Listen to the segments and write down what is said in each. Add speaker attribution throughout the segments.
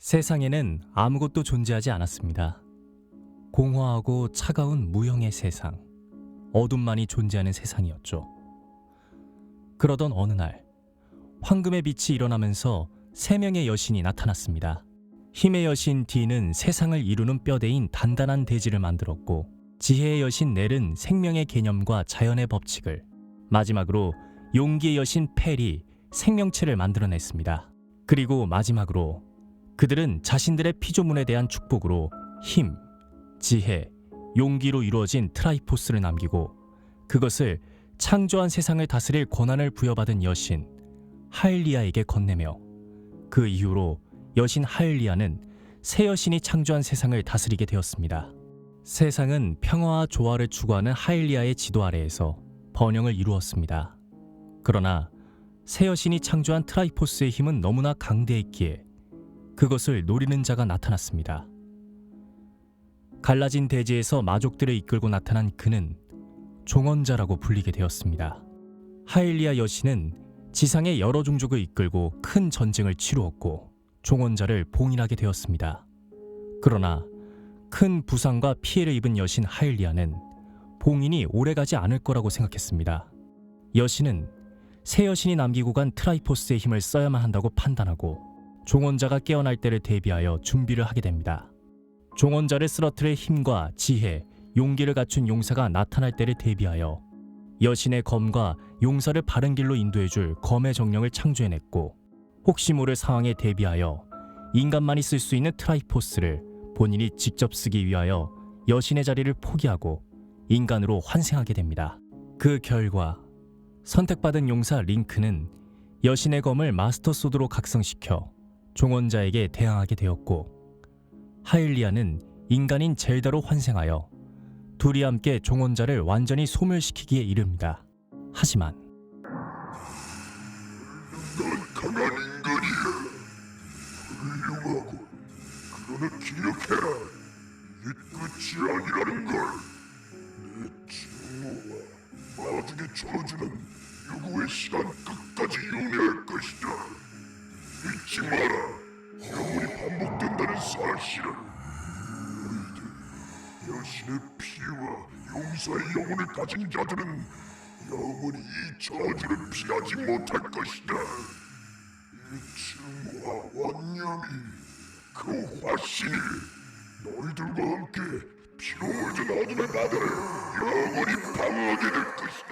Speaker 1: 세상에는 아무것도 존재하지 않았습니다. 공허하고 차가운 무형의 세상, 어둠만이 존재하는 세상이었죠. 그러던 어느 날, 황금의 빛이 일어나면서 세 명의 여신이 나타났습니다. 힘의 여신 D는 세상을 이루는 뼈대인 단단한 대지를 만들었고, 지혜의 여신 넬은 생명의 개념과 자연의 법칙을, 마지막으로 용기의 여신 펠이 생명체를 만들어냈습니다. 그리고 마지막으로 그들은 자신들의 피조물에 대한 축복으로 힘, 지혜, 용기로 이루어진 트라이포스를 남기고 그것을 창조한 세상을 다스릴 권한을 부여받은 여신 하일리아에게 건네며 그 이후로 여신 하일리아는 새 여신이 창조한 세상을 다스리게 되었습니다. 세상은 평화와 조화를 추구하는 하일리아의 지도 아래에서 번영을 이루었습니다. 그러나 새 여신이 창조한 트라이포스의 힘은 너무나 강대했기에 그것을 노리는 자가 나타났습니다. 갈라진 대지에서 마족들을 이끌고 나타난 그는 종언자라고 불리게 되었습니다. 하일리아 여신은 지상의 여러 종족을 이끌고 큰 전쟁을 치루었고 종언자를 봉인하게 되었습니다. 그러나 큰 부상과 피해를 입은 여신 하일리아는 봉인이 오래가지 않을 거라고 생각했습니다. 여신은 새 여신이 남기고 간 트라이포스의 힘을 써야만 한다고 판단하고 종언자가 깨어날 때를 대비하여 준비를 하게 됩니다. 종언자를 쓰러뜨릴 힘과 지혜, 용기를 갖춘 용사가 나타날 때를 대비하여 여신의 검과 용사를 바른 길로 인도해줄 검의 정령을 창조해냈고 혹시 모를 상황에 대비하여 인간만이 쓸 수 있는 트라이포스를 본인이 직접 쓰기 위하여 여신의 자리를 포기하고 인간으로 환생하게 됩니다. 그 결과 선택받은 용사 링크는 여신의 검을 마스터 소드로 각성시켜 종언자에게 대항하게 되었고 하일리아는 인간인 젤다로 환생하여 둘이 함께 종언자를 완전히 소멸시키기에 이릅니다. 하지만
Speaker 2: 넌 강한 인간이야. 훌륭하고 그러나 기억해라. 이게 끝이 아니라는 걸. 내 증오와 마중의 저주는 유구의 시간 끝까지 용해할 것이다. 잊지 마라. 영원히 반복된다는 사실을. 너희들 여신의 피와 용사의 영혼을 가진 자들은 영원히 이 저주를 피하지 못할 것이다. 이 증오와 원념이 그 화신이 너희들과 함께 피로 묻은 어둠의 바다를 영원히 방어하게 될 것이다.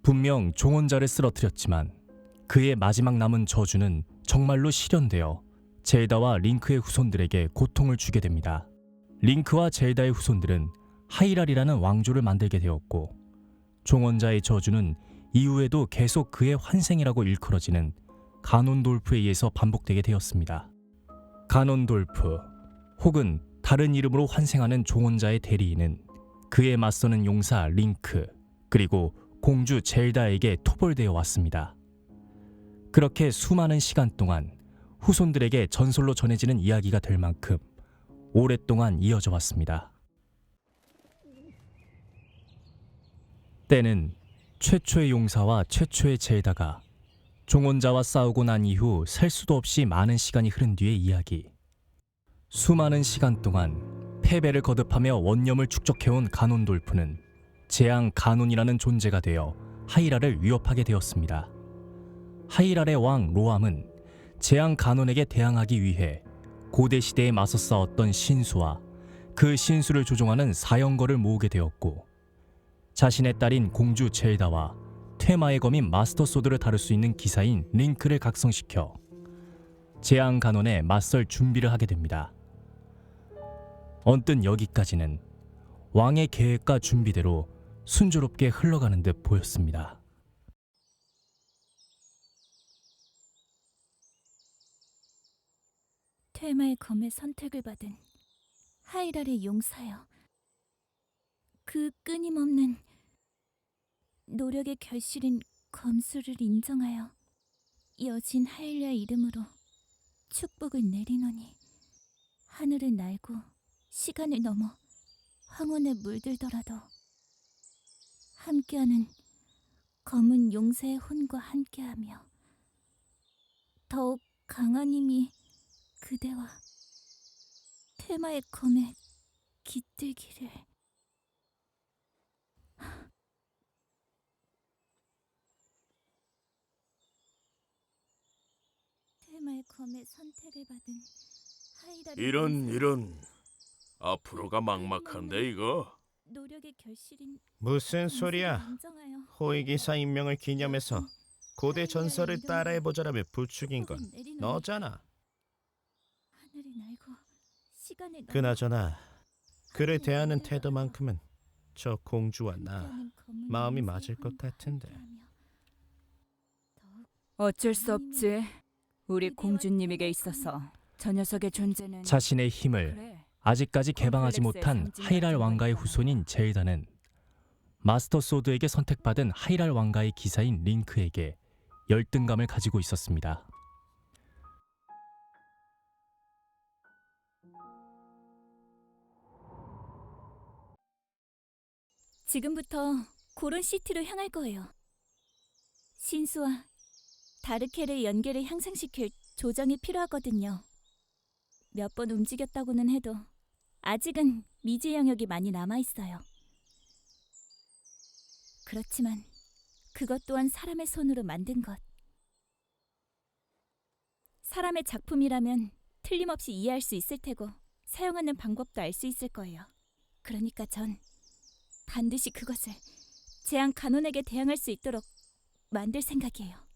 Speaker 1: 분명 종언자를 쓰러뜨렸지만 그의 마지막 남은 저주는 정말로 실현되어 젤다와 링크의 후손들에게 고통을 주게 됩니다. 링크와 젤다의 후손들은 하이랄이라는 왕조를 만들게 되었고 종언자의 저주는 이후에도 계속 그의 환생이라고 일컬어지는 가논돌프에 의해서 반복되게 되었습니다. 가논돌프 혹은 다른 이름으로 환생하는 종언자의 대리인은 그에 맞서는 용사 링크 그리고 공주 젤다에게 토벌되어 왔습니다. 그렇게 수많은 시간 동안 후손들에게 전설로 전해지는 이야기가 될 만큼 오랫동안 이어져 왔습니다. 때는 최초의 용사와 최초의 젤다가 종언자와 싸우고 난 이후 셀 수도 없이 많은 시간이 흐른 뒤의 이야기. 수많은 시간 동안 패배를 거듭하며 원념을 축적해온 가논돌프는 재앙 가논이라는 존재가 되어 하이랄을 위협하게 되었습니다. 하이랄의 왕 로암은 재앙 가논에게 대항하기 위해 고대 시대에 맞서 싸웠던 신수와 그 신수를 조종하는 사형거를 모으게 되었고 자신의 딸인 공주 젤다와 퇴마의 검인 마스터 소드를 다룰 수 있는 기사인 링크를 각성시켜 재앙 가논에 맞설 준비를 하게 됩니다. 언뜻 여기까지는 왕의 계획과 준비대로 순조롭게 흘러가는 듯 보였습니다.
Speaker 3: 퇴마의 검의 선택을 받은 하이랄의 용사여. 그 끊임없는 노력의 결실인 검수를 인정하여 여진 하일리아 이름으로 축복을 내리노니 하늘을 날고 시간을 넘어 황혼에 물들더라도 함께하는 검은 용사의 혼과 함께하며 더욱 강한 힘이 그대와 테마의 검에 깃들기를. 테마의 검의 선택을 받은 하이라를
Speaker 2: 이런 앞으로가 막막한데 이거.
Speaker 3: 노력의 결실인
Speaker 4: 무슨
Speaker 3: 검술을
Speaker 4: 소리야?
Speaker 3: 인정하여
Speaker 4: 호위기사 임명을 기념해서
Speaker 3: 여튼
Speaker 4: 고대 전설을
Speaker 3: 하이라의
Speaker 4: 따라해보자라며 부추긴 건
Speaker 3: 축복은 내리노니
Speaker 4: 너잖아.
Speaker 3: 하늘이 날고 시간을
Speaker 4: 그나저나 그를 대하는 태도만큼은 저 공주와 나 마음이 맞을 것 같은데.
Speaker 5: 어쩔 수 없지. 우리 공주님에게 있어서 저 녀석의 존재는
Speaker 1: 자신의 힘을
Speaker 5: 그래.
Speaker 1: 아직까지 개방하지
Speaker 5: 콤플렉스의
Speaker 1: 못한
Speaker 5: 상징
Speaker 1: 하이랄
Speaker 5: 같은
Speaker 1: 왕가의
Speaker 5: 거니까.
Speaker 1: 후손인 제이다는 마스터 소드에게 선택받은 하이랄 왕가의 기사인 링크에게 열등감을 가지고 있었습니다.
Speaker 3: 지금부터 고론 시티로 향할 거예요. 신수와 다르켈의 연계를 향상시킬 조정이 필요하거든요. 몇 번 움직였다고는 해도 아직은 미지 영역이 많이 남아 있어요. 그렇지만 그것 또한 사람의 손으로 만든 것. 사람의 작품이라면 틀림없이 이해할 수 있을 테고 사용하는 방법도 알 수 있을 거예요. 그러니까 전 반드시 그것을 재앙 간원에게 대항할 수 있도록 만들 생각이에요.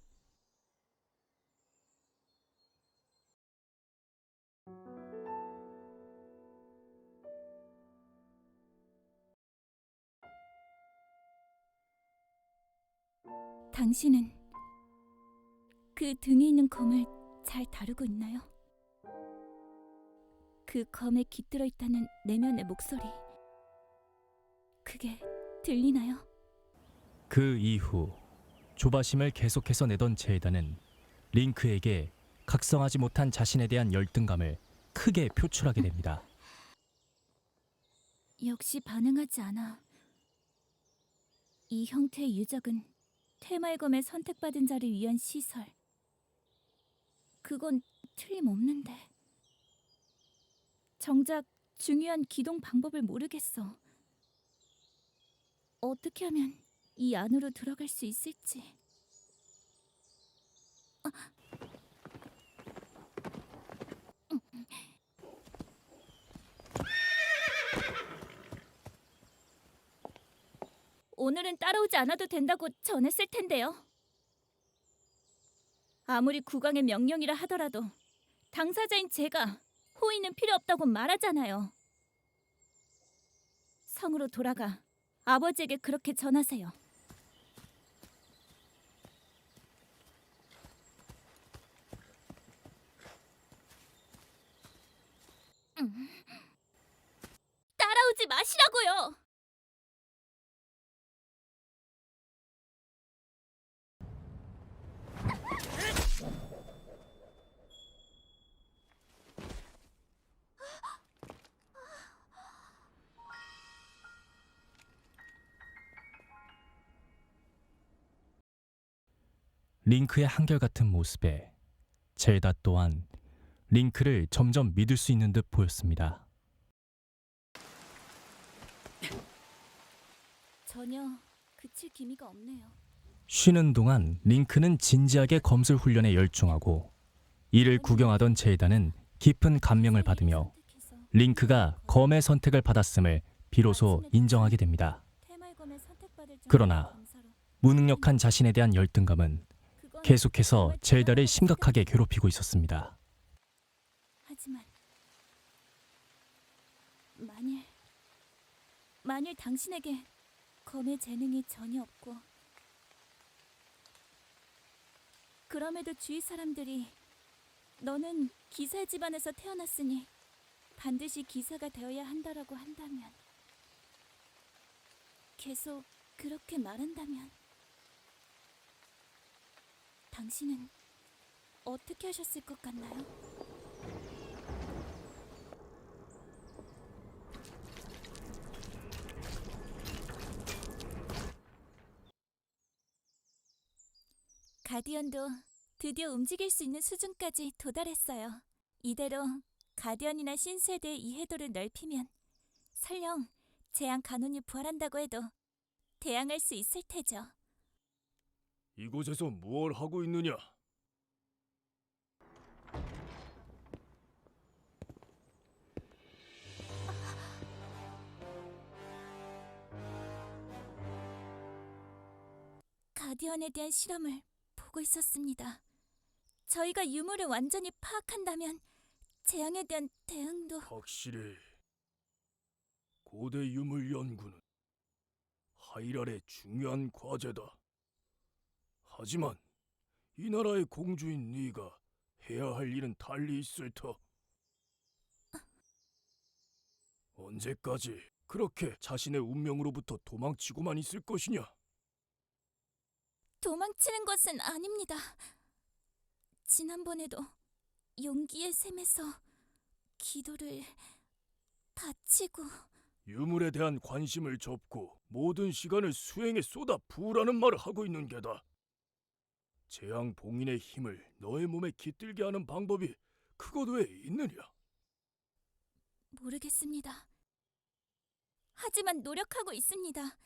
Speaker 3: 당신은 그 등에 있는 검을 잘 다루고 있나요? 그 검에 깃들어 있다는 내면의 목소리, 그게 들리나요?
Speaker 1: 그 이후 조바심을 계속해서 내던 제이다는 링크에게 각성하지 못한 자신에 대한 열등감을 크게 표출하게 됩니다.
Speaker 3: 역시 반응하지 않아. 이 형태의 유적은 테마의 검에 선택받은 자를 위한 시설. 그건 틀림없는데. 정작 중요한 기동 방법을 모르겠어. 어떻게 하면 이 안으로 들어갈 수 있을지. 오늘은 따라오지 않아도 된다고 전했을 텐데요. 아무리 국왕의 명령이라 하더라도 당사자인 제가 호의는 필요 없다고 말하잖아요. 성으로 돌아가 아버지에게 그렇게 전하세요. 따라오지 마시라고요.
Speaker 1: 링크의 한결같은 모습에 젤다 또한 링크를 점점 믿을 수 있는 듯 보였습니다.
Speaker 3: 전혀 그칠 기미가 없네요.
Speaker 1: 쉬는 동안 링크는 진지하게 검술 훈련에 열중하고 이를 구경하던 젤다는 깊은 감명을 받으며 링크가 검의 선택을 받았음을 비로소 인정하게 됩니다. 그러나 무능력한 자신에 대한 열등감은 계속해서 젤다를 심각하게 괴롭히고 있었습니다.
Speaker 3: 하지만 만일 당신에게 검의 재능이 전혀 없고 그럼에도 주위 사람들이 너는 기사의 집안에서 태어났으니 반드시 기사가 되어야 한다라고 한다면, 계속 그렇게 말한다면 당신은 어떻게 하셨을 것 같나요? 가디언도 드디어 움직일 수 있는 수준까지 도달했어요. 이대로 가디언이나 신수에 대해 이해도를 넓히면 설령 재앙 간혼이 부활한다고 해도 대항할 수 있을 테죠.
Speaker 2: 이곳에서 무얼 하고 있느냐?
Speaker 3: 가디언에 대한 실험을 보고 있었습니다. 저희가 유물을 완전히 파악한다면 재앙에 대한 대응도
Speaker 2: 확실히 고대 유물 연구는 하이랄의 중요한 과제다. 하지만 이 나라의 공주인 네가 해야 할 일은 달리 있을 터. 언제까지 그렇게 자신의 운명으로부터 도망치고만 있을 것이냐?
Speaker 3: 도망치는 것은 아닙니다. 지난번에도 용기의 샘에서 기도를 바치고
Speaker 2: 유물에 대한 관심을 접고 모든 시간을 수행에 쏟아 부으라는 말을 하고 있는 게다. 재앙 봉인의 힘을 너의 몸에 깃들게 하는 방법이 그것 외에 있느냐?
Speaker 3: 모르겠습니다. 하지만 노력하고 있습니다.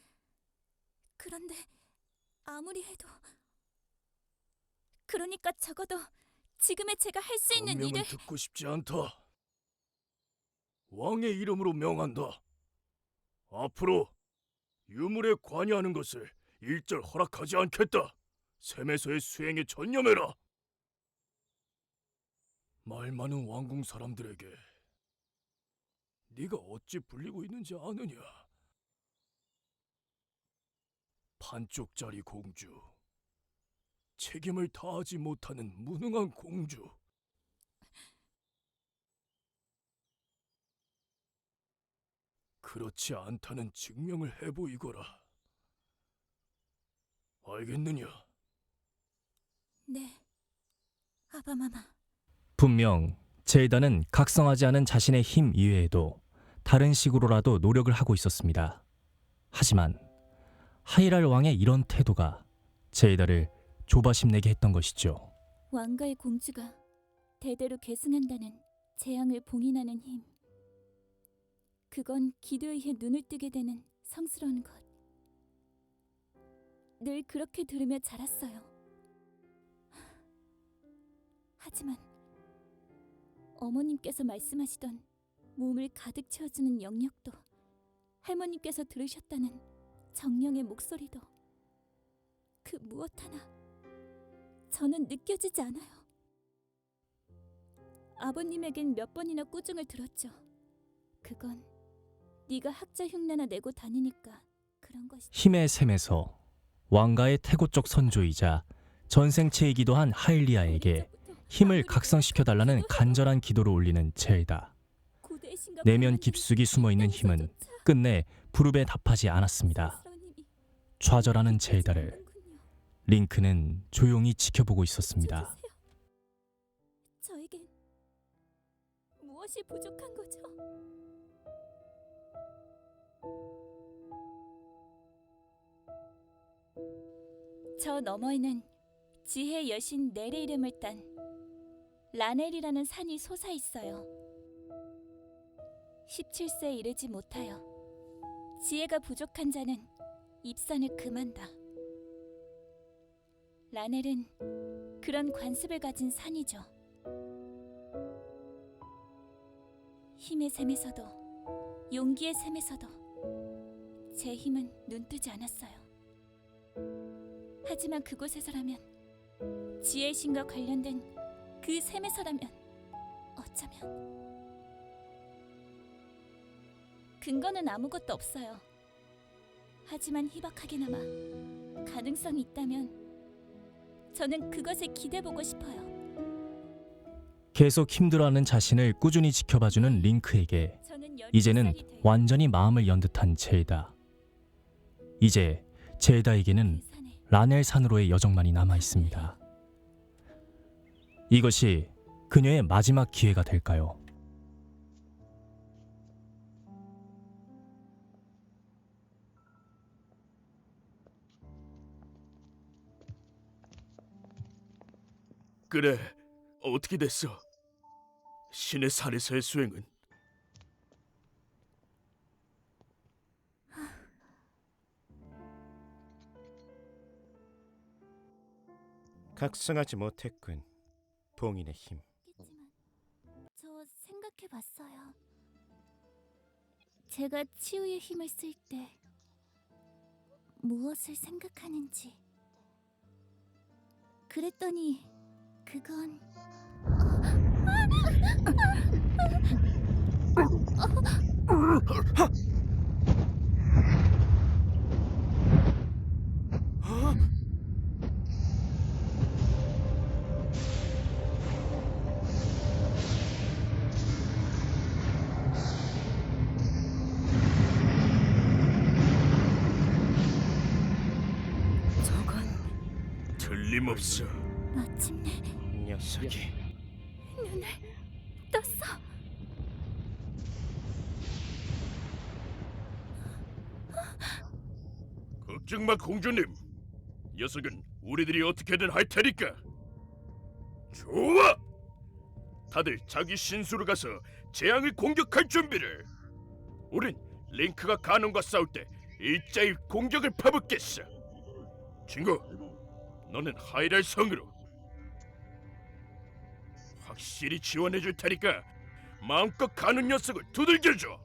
Speaker 3: 그런데 아무리 해도 그러니까 적어도 지금의 제가 할 수 있는
Speaker 2: 명령은
Speaker 3: 일을
Speaker 2: 듣고 싶지 않다. 왕의 이름으로 명한다. 앞으로 유물에 관여하는 것을 일절 허락하지 않겠다. 셈에서의 수행에 전념해라. 말 많은 왕궁 사람들에게 네가 어찌 불리고 있는지 아느냐? 반쪽짜리 공주, 책임을 다하지 못하는 무능한 공주. 그렇지 않다는 증명을 해보이거라. 알겠느냐?
Speaker 3: 네, 아바마마.
Speaker 1: 분명 젤다는 각성하지 않은 자신의 힘 이외에도 다른 식으로라도 노력을 하고 있었습니다. 하지만 하이랄 왕의 이런 태도가 젤다를 조바심 내게 했던 것이죠.
Speaker 3: 왕가의 공주가 대대로 계승한다는 재앙을 봉인하는 힘. 그건 기도에 의해 눈을 뜨게 되는 성스러운 것. 늘 그렇게 들으며 자랐어요. 하지만 어머님께서 말씀하시던 몸을 가득 채워주는 영역도, 할머님께서 들으셨다는 정령의 목소리도, 그 무엇 하나 저는 느껴지지 않아요. 아버님에겐 몇 번이나 꾸중을 들었죠. 그건 네가 학자 흉내나 내고 다니니까 그런 것이.
Speaker 1: 힘의 셈에서 왕가의 태고적 선조이자 전생체이기도 한 하일리아에게 힘을 각성시켜달라는 간절한 기도를 올리는 젤다. 내면 깊숙이 숨어있는 힘은 끝내 부르에 답하지 않았습니다. 좌절하는 젤다를 링크는 조용히 지켜보고 있었습니다.
Speaker 3: 저에겐 무엇이 부족한 거죠? 저 너머에는 지혜의 여신 넬의 이름을 딴 라넬이라는 산이 솟아 있어요. 17세에 이르지 못하여 지혜가 부족한 자는 입산을 금한다. 라넬은 그런 관습을 가진 산이죠. 힘의 셈에서도 용기의 셈에서도 제 힘은 눈뜨지 않았어요. 하지만 그곳에서라면, 지혜의 신과 관련된 그 셈에서라면 어쩌면 근거는 아무것도 없어요. 하지만 희박하게나마 가능성이 있다면 저는 그것에 기대보고 싶어요.
Speaker 1: 계속 힘들어하는 자신을 꾸준히 지켜봐주는 링크에게
Speaker 3: 저는 12살이
Speaker 1: 이제는
Speaker 3: 돼
Speaker 1: 완전히 마음을 연 듯한 젤다. 이제 젤다에게는
Speaker 3: 그 산에
Speaker 1: 라넬 산으로의 여정만이 남아 있습니다. 이것이 그녀의 마지막 기회가 될까요?
Speaker 2: 그래, 어떻게 됐어? 신의 산에서의 수행은
Speaker 4: 각성하지 못했군. 봉인의 힘.
Speaker 3: 저 생각해봤어요. 제가 치유의 힘을 쓸 때 무엇을 생각하는지. 그랬더니 그건
Speaker 5: 저건
Speaker 2: 틀림없어.
Speaker 3: 마침내
Speaker 4: 녀석이
Speaker 3: 눈을 떴어.
Speaker 2: 걱정 마, 공주님. 녀석은 우리들이 어떻게든 할 테니까. 좋아. 다들 자기 신수로 가서 재앙을 공격할 준비를. 우린 링크가 가논과 싸울 때 일자일 공격을 퍼붓겠어. 친구, 너는 하이랄 성으로. 확실히 지원해 줄 테니까 마음껏 가는 녀석을 두들겨줘.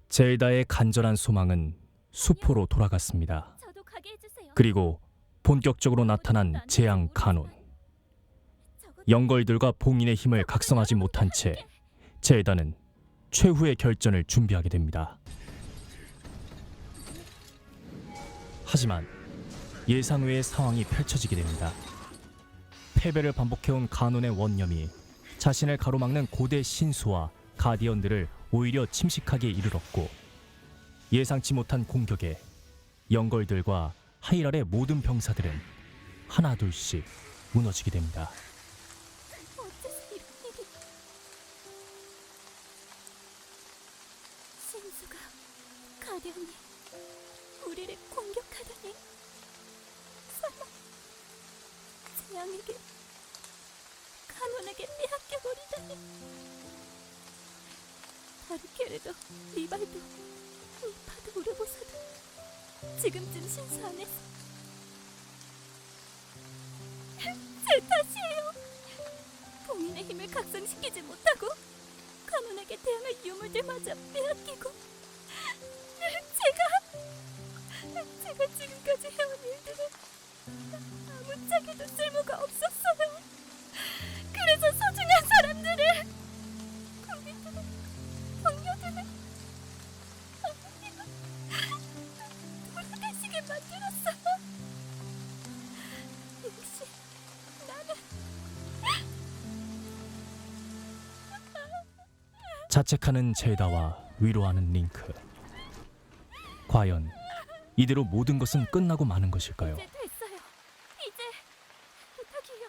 Speaker 1: 젤다의 간절한 소망은 수포로 돌아갔습니다.
Speaker 3: 저도 가게 해주세요.
Speaker 1: 그리고 본격적으로 나타난 재앙 가논. 영걸들과 봉인의 힘을 각성하지 못한 채 젤다는 최후의 결전을 준비하게 됩니다. 하지만 예상 외의 상황이 펼쳐지게 됩니다. 패배를 반복해온 가논의 원념이 자신을 가로막는 고대 신수와 가디언들을 오히려 침식하게 이르렀고, 예상치 못한 공격에 영걸들과 하이랄의 모든 병사들은 하나둘씩 무너지게 됩니다.
Speaker 3: 어째서 이런 일이? 신수가 가련이 우리를 공격하다니. 설마 재앙에게 가논에게 빼앗겨버리다니. 다르케르도 리발도 니파도 우르보사도 지금쯤 신수 안에서 제 탓이에요. 봉인의 힘을 각성시키지 못하고 가논에게 대항할 유물들마저 빼앗기고 제가 지금까지 해온 일들은 아무짝에도 쓸모가 없었어요. 그래서 소중한 사람들을, 국민들을, 동료들을, 어머님을 돌아가시게 만들었어요. 역시 나는
Speaker 1: 자책하는 젤다와 위로하는 링크. 과연 이대로 모든 것은 끝나고 마는 것일까요?
Speaker 3: 이제 됐어요. 이제 부탁이에요.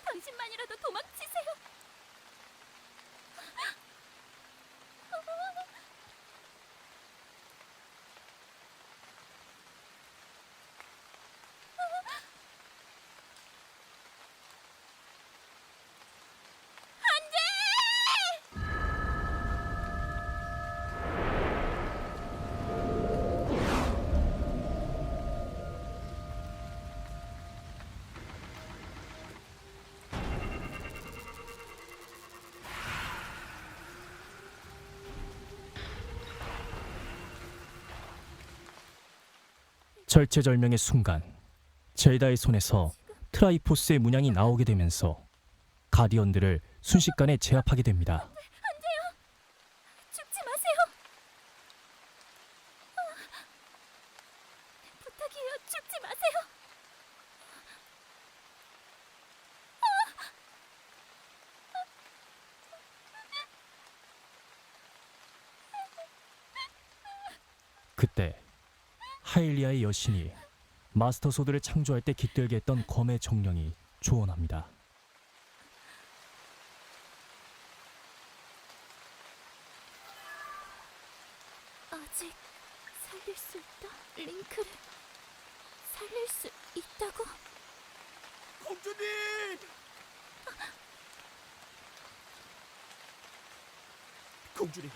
Speaker 3: 당신만이라도 도망치세요.
Speaker 1: 절체절명의 순간, 젤다의 손에서 트라이포스의 문양이 나오게 되면서 가디언들을 순식간에 제압하게 됩니다.
Speaker 3: 죽지 마세요. 부탁이에요. 죽지 마세요.
Speaker 1: 그때 하일리아의 여신이 마스터 소드를 창조할 때 깃들게 했던 검의 정령이 조언합니다.
Speaker 3: 아직 살릴 수 있다. 링크를 살릴 수 있다고.
Speaker 2: 공주님! 공주님,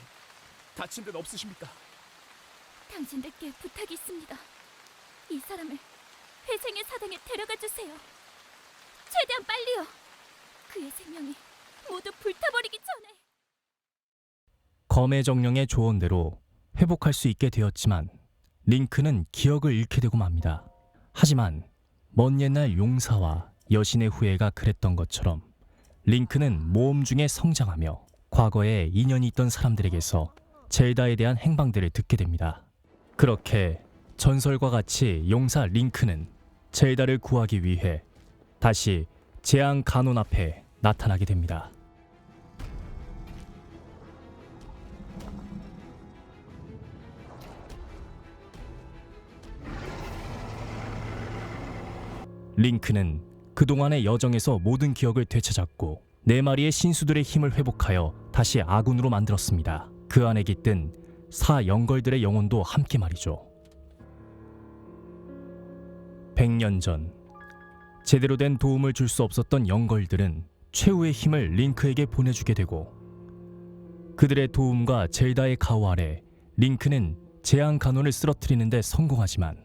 Speaker 2: 다친 데는 없으십니까?
Speaker 3: 당신들께 부탁이 있습니다. 이 사람을 회생의 사당에 데려가 주세요. 최대한 빨리요. 그의 생명이 모두 불타버리기 전에.
Speaker 1: 검의 정령의 조언대로 회복할 수 있게 되었지만 링크는 기억을 잃게 되고 맙니다. 하지만 먼 옛날 용사와 여신의 후예가 그랬던 것처럼 링크는 모험 중에 성장하며 과거에 인연이 있던 사람들에게서 젤다에 대한 행방들을 듣게 됩니다. 그렇게 전설과 같이 용사 링크는 젤다를 구하기 위해 다시 재앙 가논 앞에 나타나게 됩니다. 링크는 그동안의 여정에서 모든 기억을 되찾았고 4마리의 신수들의 힘을 회복하여 다시 아군으로 만들었습니다. 그 안에 깃든 4영걸들의 영혼도 함께 말이죠. 100년 전 제대로 된 도움을 줄 수 없었던 영걸들은 최후의 힘을 링크에게 보내주게 되고 그들의 도움과 젤다의 가호 아래 링크는 재앙 가논을 쓰러뜨리는 데 성공하지만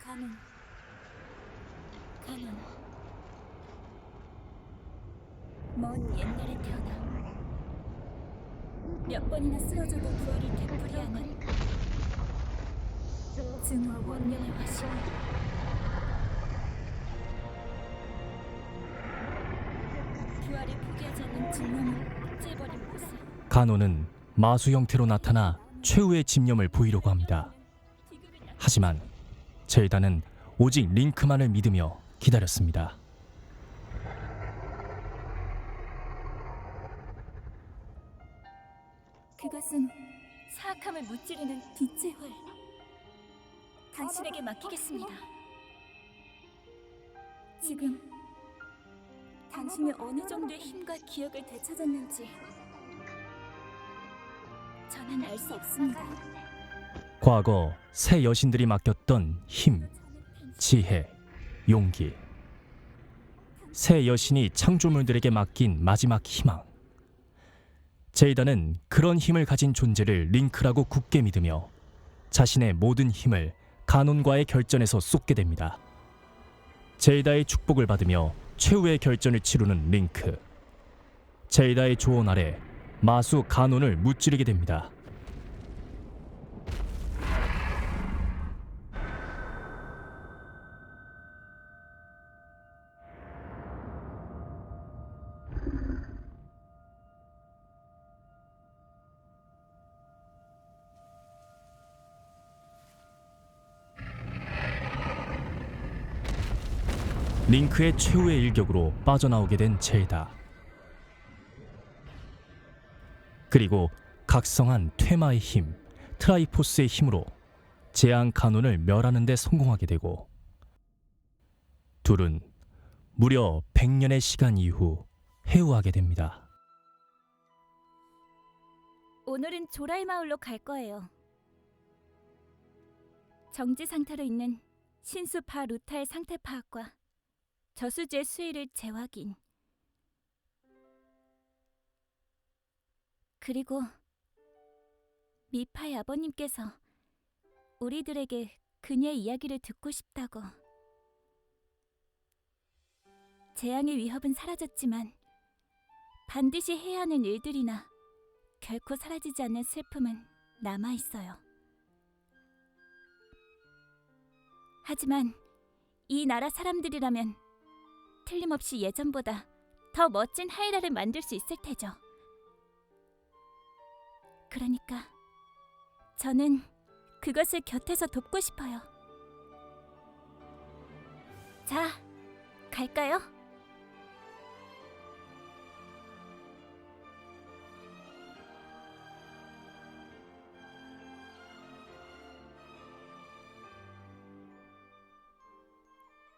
Speaker 3: 가논. 먼 옛날에 태어나 몇 번이나 쓰러져도 부활을 되풀이하는 증오 원령의 화신. 부활을 포기하지 않는 집념을 째버린 모습.
Speaker 1: 가논은 마수 형태로 나타나 최후의 집념을 보이려고 합니다. 하지만 젤다는 오직 링크만을 믿으며 기다렸습니다.
Speaker 3: 그것은 사악함을 무찌르는 빛의 활. 당신에게 맡기겠습니다. 지금 당신이 어느 정도의 힘과 기억을 되찾았는지 저는 알 수 없습니다.
Speaker 1: 과거 새 여신들이 맡겼던 힘, 지혜, 용기. 새 여신이 창조물들에게 맡긴 마지막 희망. 젤다는 그런 힘을 가진 존재를 링크라고 굳게 믿으며 자신의 모든 힘을 가논과의 결전에서 쏟게 됩니다. 젤다의 축복을 받으며 최후의 결전을 치르는 링크. 젤다의 조언 아래 마수 가논을 무찌르게 됩니다. 링크의 최후의 일격으로 빠져나오게 된 젤다. 그리고 각성한 퇴마의 힘, 트라이포스의 힘으로 재앙 가논을 멸하는 데 성공하게 되고 둘은 무려 100년의 시간 이후 회유하게 됩니다.
Speaker 3: 오늘은 조라의 마을로 갈 거예요. 정지 상태로 있는 신수 바 루타의 상태 파악과 저수지의 수위를 재확인. 그리고 미파의 아버님께서 우리들에게 그녀의 이야기를 듣고 싶다고. 재앙의 위협은 사라졌지만 반드시 해야 하는 일들이나 결코 사라지지 않는 슬픔은 남아있어요. 하지만 이 나라 사람들이라면 틀림없이 예전보다 더 멋진 하이라를 만들 수 있을 테죠. 그러니까 저는 그것을 곁에서 돕고 싶어요. 자, 갈까요?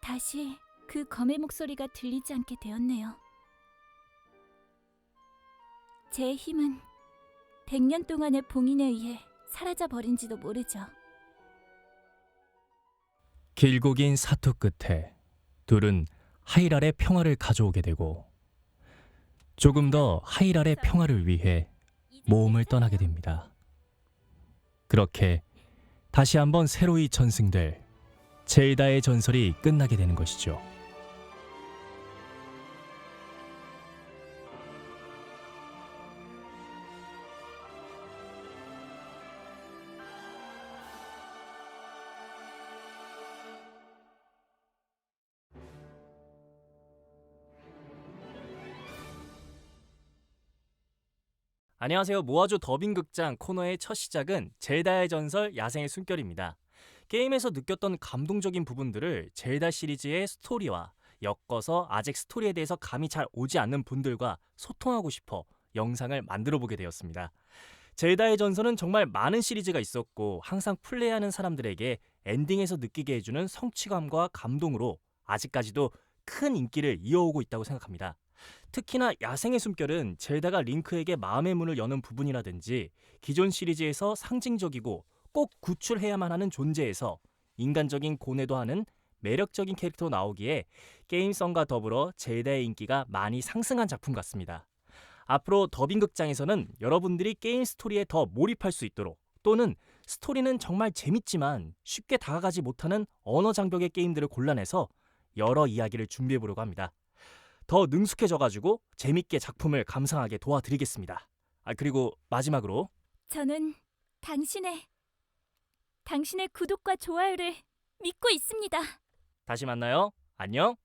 Speaker 3: 다시 그 검의 목소리가 들리지 않게 되었네요. 제 힘은 100년 동안의 봉인에 의해 사라져 버린지도 모르죠.
Speaker 1: 길고 긴 사투 끝에 둘은 하이랄의 평화를 가져오게 되고 조금 더 하이랄의 평화를 위해 모험을 떠나게 됩니다. 그렇게 다시 한번 새로이 전승될 젤다의 전설이 끝나게 되는 것이죠.
Speaker 6: 안녕하세요. 모아조 더빙극장 코너의 첫 시작은 젤다의 전설 야생의 숨결입니다. 게임에서 느꼈던 감동적인 부분들을 젤다 시리즈의 스토리와 엮어서 아직 스토리에 대해서 감이 잘 오지 않는 분들과 소통하고 싶어 영상을 만들어 보게 되었습니다. 젤다의 전설은 정말 많은 시리즈가 있었고 항상 플레이하는 사람들에게 엔딩에서 느끼게 해주는 성취감과 감동으로 아직까지도 큰 인기를 이어오고 있다고 생각합니다. 특히나 야생의 숨결은 젤다가 링크에게 마음의 문을 여는 부분이라든지 기존 시리즈에서 상징적이고 꼭 구출해야만 하는 존재에서 인간적인 고뇌도 하는 매력적인 캐릭터로 나오기에 게임성과 더불어 젤다의 인기가 많이 상승한 작품 같습니다. 앞으로 더빙극장에서는 여러분들이 게임 스토리에 더 몰입할 수 있도록 또는 스토리는 정말 재밌지만 쉽게 다가가지 못하는 언어 장벽의 게임들을 골라내서 여러 이야기를 준비해보려고 합니다. 더 능숙해져가지고 재밌게 작품을 감상하게 도와드리겠습니다. 그리고 마지막으로
Speaker 3: 저는 당신의 구독과 좋아요를 믿고 있습니다.
Speaker 6: 다시 만나요. 안녕.